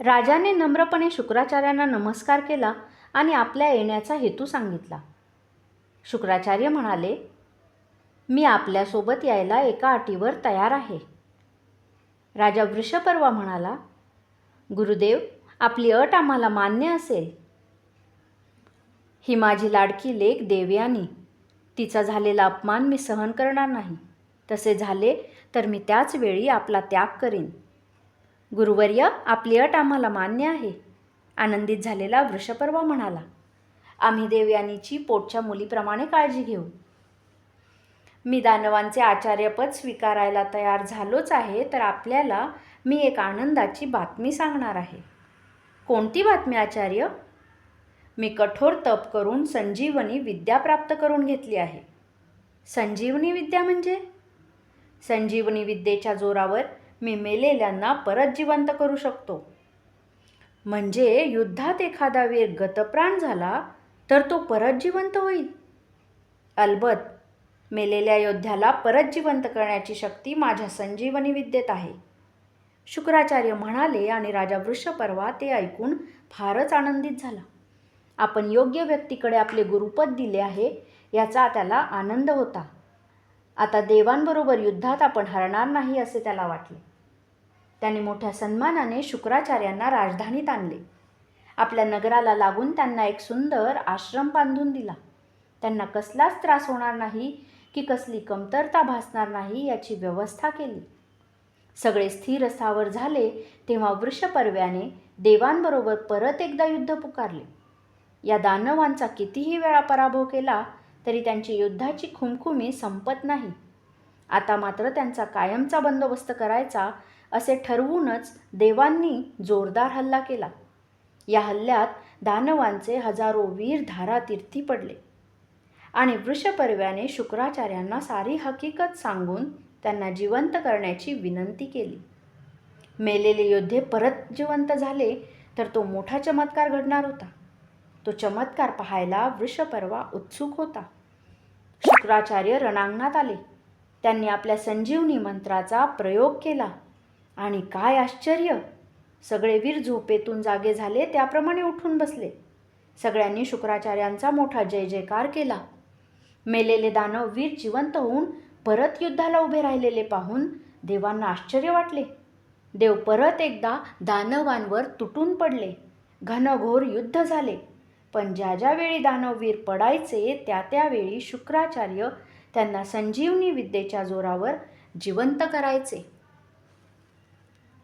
राजाने नम्रपणे शुक्राचार्यांना नमस्कार केला आणि आपल्या येण्याचा हेतू सांगितला. शुक्राचार्य म्हणाले, मी आपल्यासोबत यायला एका अटीवर तयार आहे. राजा वृषपर्वा म्हणाला, गुरुदेव, आपली अट आम्हाला मान्य असेल. ही माझी लाडकी लेक देवयानी, तिचा झालेला अपमान मी सहन करणार नाही. तसे झाले तर मी त्याच वेळी आपला त्याग करीन. गुरुवर्य, आपली अट आम्हाला मान्य आहे. आनंदित झालेला वृषपर्वा म्हणाला, आम्ही देवयानीची पोटच्या मुलीप्रमाणे काळजी घेऊ. मी दानवांचे आचार्यपद स्वीकारायला तयार झालोच आहे, तर आपल्याला मी एक आनंदाची बातमी सांगणार आहे. कोणती बातमी आचार्य? मी कठोर तप करून संजीवनी विद्या प्राप्त करून घेतली आहे. संजीवनी विद्या म्हणजे? संजीवनी विद्येच्या जोरावर मी मेलेल्यांना परत जिवंत करू शकतो. म्हणजे युद्धात एखादा वीर गतप्राण झाला तर तो परत जिवंत होईल? अलबत, मेलेल्या योद्ध्याला परत जिवंत करण्याची शक्ती माझ्या संजीवनी विद्येत आहे. शुक्राचार्य म्हणाले आणि राजा वृषपर्वा ते ऐकून फारच आनंदित झाला. आपण योग्य व्यक्तीकडे आपले गुरुपद दिले आहे याचा त्याला आनंद होता. आता देवांबरोबर युद्धात आपण हरणार नाही असे त्याला वाटले. त्याने मोठ्या सन्मानाने शुक्राचार्यांना राजधानीत आणले. आपल्या नगराला लागून त्यांना एक सुंदर आश्रम बांधून दिला. त्यांना कसलाच त्रास होणार नाही की कसली कमतरता भासणार नाही याची व्यवस्था केली. सगळे स्थिर स्थावर झाले तेव्हा वृषपर्व्याने देवांबरोबर परत एकदा युद्ध पुकारले. या दानवांचा कितीही वेळा पराभव केला तरी त्यांची युद्धाची खुमखुमी संपत नाही. आता मात्र त्यांचा कायमचा बंदोबस्त करायचा असे ठरवूनच देवांनी जोरदार हल्ला केला. या हल्ल्यात दानवांचे हजारो वीर धारातीर्थी पडले आणि वृषपर्व्याने शुक्राचार्यांना सारी हकीकत सांगून त्यांना जिवंत करण्याची विनंती केली. मेलेले योद्धे परत जिवंत झाले तर तो मोठा चमत्कार घडणार होता. तो चमत्कार पाहायला वृषपर्वा उत्सुक होता. शुक्राचार्य रणांगणात आले. त्यांनी आपल्या संजीवनी मंत्राचा प्रयोग केला आणि काय आश्चर्य! सगळे वीर झोपेतून जागे झाले त्याप्रमाणे उठून बसले. सगळ्यांनी शुक्राचार्यांचा मोठा जय जयकार केला. मेलेले दानव वीर जिवंत होऊन परत युद्धाला उभे राहिलेले पाहून देवांना आश्चर्य वाटले. देव परत एकदा दानवांवर तुटून पडले. घनघोर युद्ध झाले. पण ज्या ज्या वेळी दानववीर पडायचे त्या त्यावेळी शुक्राचार्य त्यांना संजीवनी विद्येच्या जोरावर जिवंत करायचे.